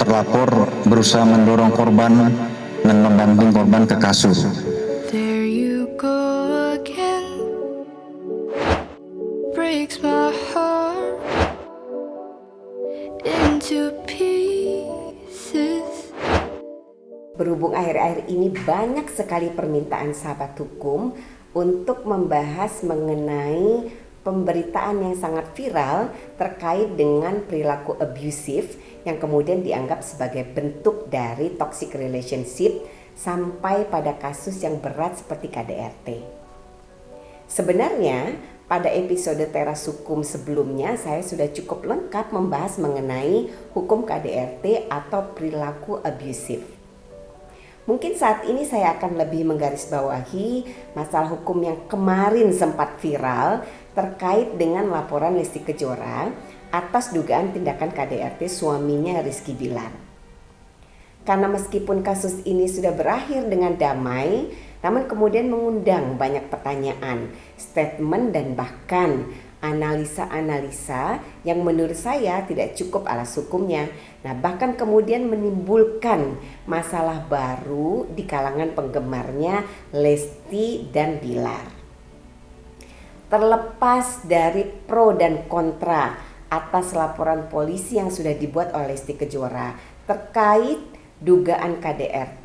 terlapor berusaha mendorong korban dan membanting korban ke kasur. There you go again, breaks my heart into pieces. Berhubung akhir-akhir ini banyak sekali permintaan sahabat hukum untuk membahas mengenai pemberitaan yang sangat viral terkait dengan perilaku abusif yang kemudian dianggap sebagai bentuk dari toxic relationship sampai pada kasus yang berat seperti KDRT. Sebenarnya pada episode Teras Hukum sebelumnya saya sudah cukup lengkap membahas mengenai hukum KDRT atau perilaku abusif. Mungkin saat ini saya akan lebih menggarisbawahi masalah hukum yang kemarin sempat viral terkait dengan laporan Lesti Kejora atas dugaan tindakan KDRT suaminya Rizky Bilar. Karena meskipun kasus ini sudah berakhir dengan damai, namun kemudian mengundang banyak pertanyaan, statement dan bahkan analisa-analisa yang menurut saya tidak cukup alas hukumnya. Nah, bahkan kemudian menimbulkan masalah baru di kalangan penggemarnya Lesti dan Bilar. Terlepas dari pro dan kontra atas laporan polisi yang sudah dibuat oleh Lesti Kejora terkait dugaan KDRT,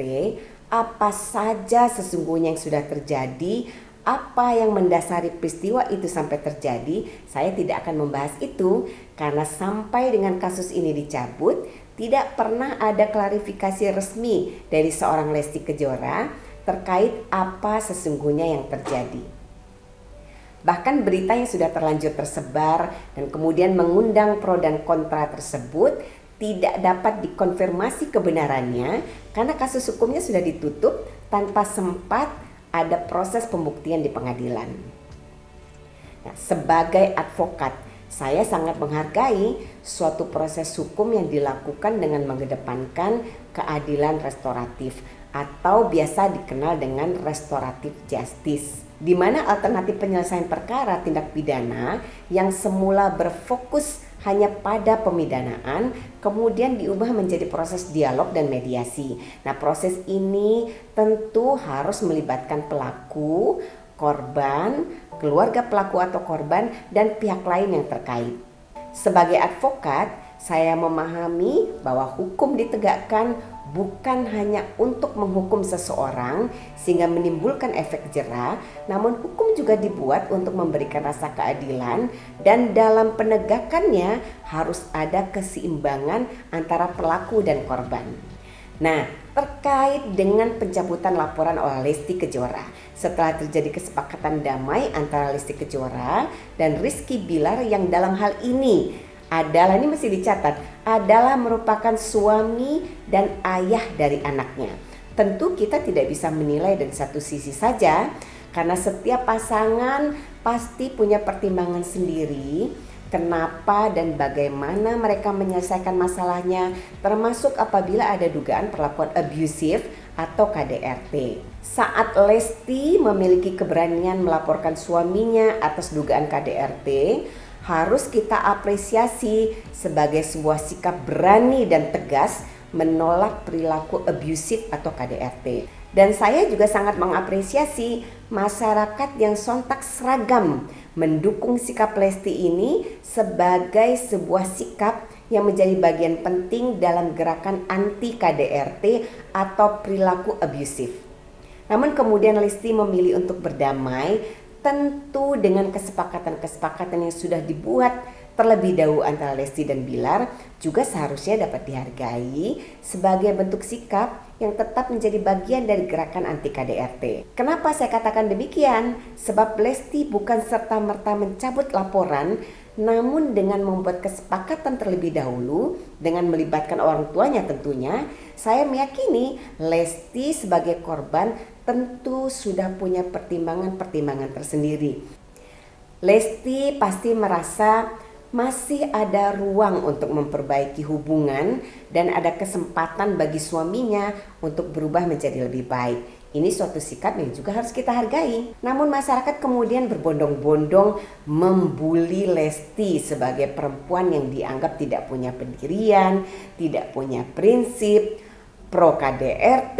apa saja sesungguhnya yang sudah terjadi, apa yang mendasari peristiwa itu sampai terjadi, saya tidak akan membahas itu karena sampai dengan kasus ini dicabut, tidak pernah ada klarifikasi resmi dari seorang Lesti Kejora terkait apa sesungguhnya yang terjadi. Bahkan berita yang sudah terlanjur tersebar dan kemudian mengundang pro dan kontra tersebut tidak dapat dikonfirmasi kebenarannya karena kasus hukumnya sudah ditutup tanpa sempat ada proses pembuktian di pengadilan. Nah, sebagai advokat, saya sangat menghargai suatu proses hukum yang dilakukan dengan mengedepankan keadilan restoratif atau biasa dikenal dengan restoratif justice, di mana alternatif penyelesaian perkara tindak pidana yang semula berfokus hanya pada pemidanaan kemudian diubah menjadi proses dialog dan mediasi. Nah, proses ini tentu harus melibatkan pelaku, korban, keluarga pelaku atau korban dan pihak lain yang terkait. Sebagai advokat, saya memahami bahwa hukum ditegakkan bukan hanya untuk menghukum seseorang sehingga menimbulkan efek jera, namun hukum juga dibuat untuk memberikan rasa keadilan dan dalam penegakannya harus ada keseimbangan antara pelaku dan korban. Nah, terkait dengan pencabutan laporan oleh Lesti Kejora setelah terjadi kesepakatan damai antara Lesti Kejora dan Rizky Bilar yang dalam hal ini adalah, ini mesti dicatat, adalah merupakan suami dan ayah dari anaknya. Tentu kita tidak bisa menilai dari satu sisi saja karena setiap pasangan pasti punya pertimbangan sendiri kenapa dan bagaimana mereka menyelesaikan masalahnya, termasuk apabila ada dugaan perlakuan abusif atau KDRT. Saat Lesti memiliki keberanian melaporkan suaminya atas dugaan KDRT, harus kita apresiasi sebagai sebuah sikap berani dan tegas menolak perilaku abusif atau KDRT. Dan saya juga sangat mengapresiasi masyarakat yang sontak seragam mendukung sikap Lesti ini sebagai sebuah sikap yang menjadi bagian penting dalam gerakan anti KDRT atau perilaku abusif. Namun kemudian Lesti memilih untuk berdamai, tentu dengan kesepakatan-kesepakatan yang sudah dibuat terlebih dahulu antara Lesti dan Bilar juga seharusnya dapat dihargai sebagai bentuk sikap yang tetap menjadi bagian dari gerakan anti KDRT. Kenapa saya katakan demikian? Sebab Lesti bukan serta-merta mencabut laporan, namun dengan membuat kesepakatan terlebih dahulu dengan melibatkan orang tuanya tentunya, saya meyakini Lesti sebagai korban tentu sudah punya pertimbangan-pertimbangan tersendiri. Lesti pasti merasa masih ada ruang untuk memperbaiki hubungan dan ada kesempatan bagi suaminya untuk berubah menjadi lebih baik. Ini suatu sikap yang juga harus kita hargai. Namun masyarakat kemudian berbondong-bondong membuli Lesti sebagai perempuan yang dianggap tidak punya pendirian, tidak punya prinsip, pro KDRT,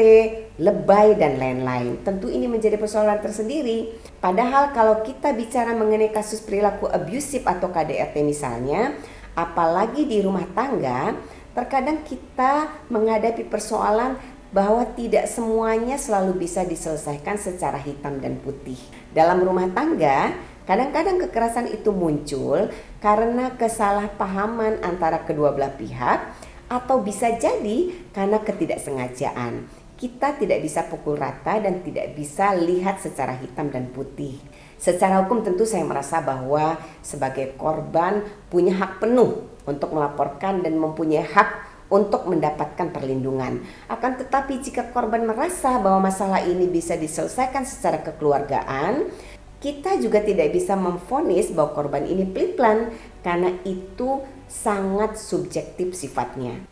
lebay dan lain-lain. Tentu ini menjadi persoalan tersendiri. Padahal kalau kita bicara mengenai kasus perilaku abusif atau KDRT misalnya, apalagi di rumah tangga, terkadang kita menghadapi persoalan bahwa tidak semuanya selalu bisa diselesaikan secara hitam dan putih. Dalam rumah tangga, kadang-kadang kekerasan itu muncul karena kesalahpahaman antara kedua belah pihak atau bisa jadi karena ketidaksengajaan. Kita tidak bisa pukul rata dan tidak bisa lihat secara hitam dan putih. Secara hukum tentu saya merasa bahwa sebagai korban punya hak penuh untuk melaporkan dan mempunyai hak untuk mendapatkan perlindungan. Akan tetapi jika korban merasa bahwa masalah ini bisa diselesaikan secara kekeluargaan, kita juga tidak bisa memvonis bahwa korban ini pelan-pelan karena itu sangat subjektif sifatnya.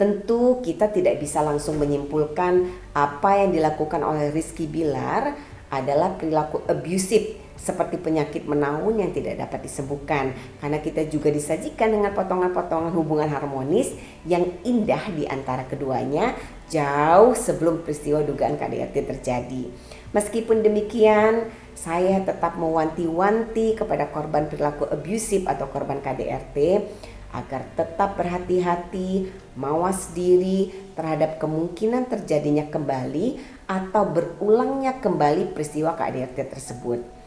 Tentu kita tidak bisa langsung menyimpulkan apa yang dilakukan oleh Rizky Bilar adalah perilaku abusif seperti penyakit menahun yang tidak dapat disembuhkan, karena kita juga disajikan dengan potongan-potongan hubungan harmonis yang indah di antara keduanya jauh sebelum peristiwa dugaan KDRT terjadi. Meskipun demikian, saya tetap mewanti-wanti kepada korban perilaku abusif atau korban KDRT agar tetap berhati-hati, mawas diri terhadap kemungkinan terjadinya kembali atau berulangnya kembali peristiwa KDRT tersebut.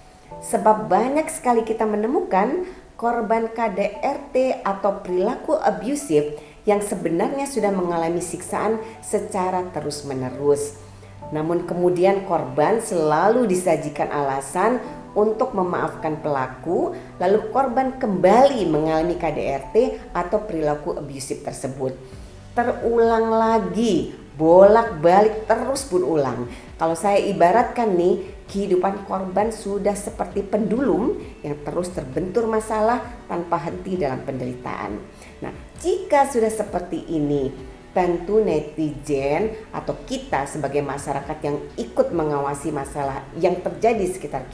Sebab banyak sekali kita menemukan korban KDRT atau perilaku abusif yang sebenarnya sudah mengalami siksaan secara terus-menerus. Namun kemudian korban selalu disajikan alasan untuk memaafkan pelaku, lalu korban kembali mengalami KDRT atau perilaku abusif tersebut. Terulang lagi, bolak-balik terus berulang. Kalau saya ibaratkan nih, kehidupan korban sudah seperti pendulum yang terus terbentur masalah tanpa henti dalam penderitaan. Nah, jika sudah seperti ini, tentu netizen atau kita sebagai masyarakat yang ikut mengawasi masalah yang terjadi di sekitar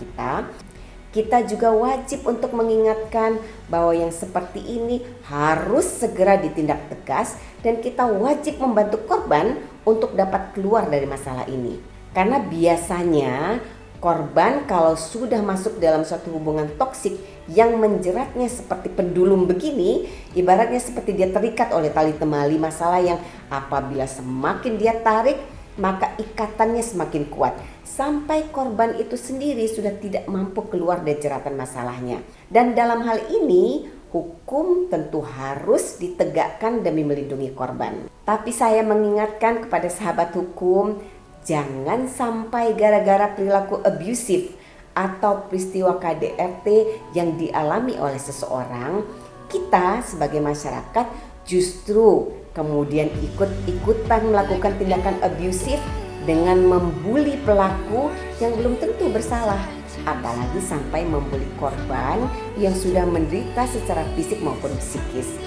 kita juga wajib untuk mengingatkan bahwa yang seperti ini harus segera ditindak tegas dan kita wajib membantu korban untuk dapat keluar dari masalah ini. Karena biasanya korban kalau sudah masuk dalam suatu hubungan toksik yang menjeratnya seperti pendulum begini, ibaratnya seperti dia terikat oleh tali temali masalah yang apabila semakin dia tarik, maka ikatannya semakin kuat. Sampai korban itu sendiri sudah tidak mampu keluar dari jeratan masalahnya. Dan dalam hal ini, hukum tentu harus ditegakkan demi melindungi korban. Tapi saya mengingatkan kepada sahabat hukum, jangan sampai gara-gara perilaku abusif atau peristiwa KDRT yang dialami oleh seseorang, kita sebagai masyarakat justru kemudian ikut-ikutan melakukan tindakan abusif dengan membuli pelaku yang belum tentu bersalah, apalagi sampai membuli korban yang sudah menderita secara fisik maupun psikis.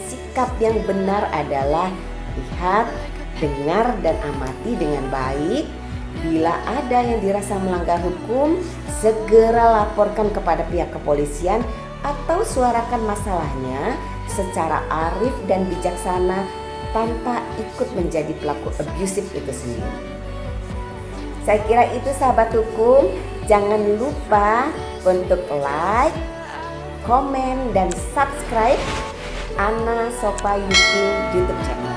Sikap yang benar adalah lihat, dengar dan amati dengan baik. Bila ada yang dirasa melanggar hukum, segera laporkan kepada pihak kepolisian atau suarakan masalahnya secara arif dan bijaksana tanpa ikut menjadi pelaku abusif itu sendiri. Saya kira itu sahabat hukum. Jangan lupa untuk like, komen dan subscribe Anna Sofa Yuki YouTube channel.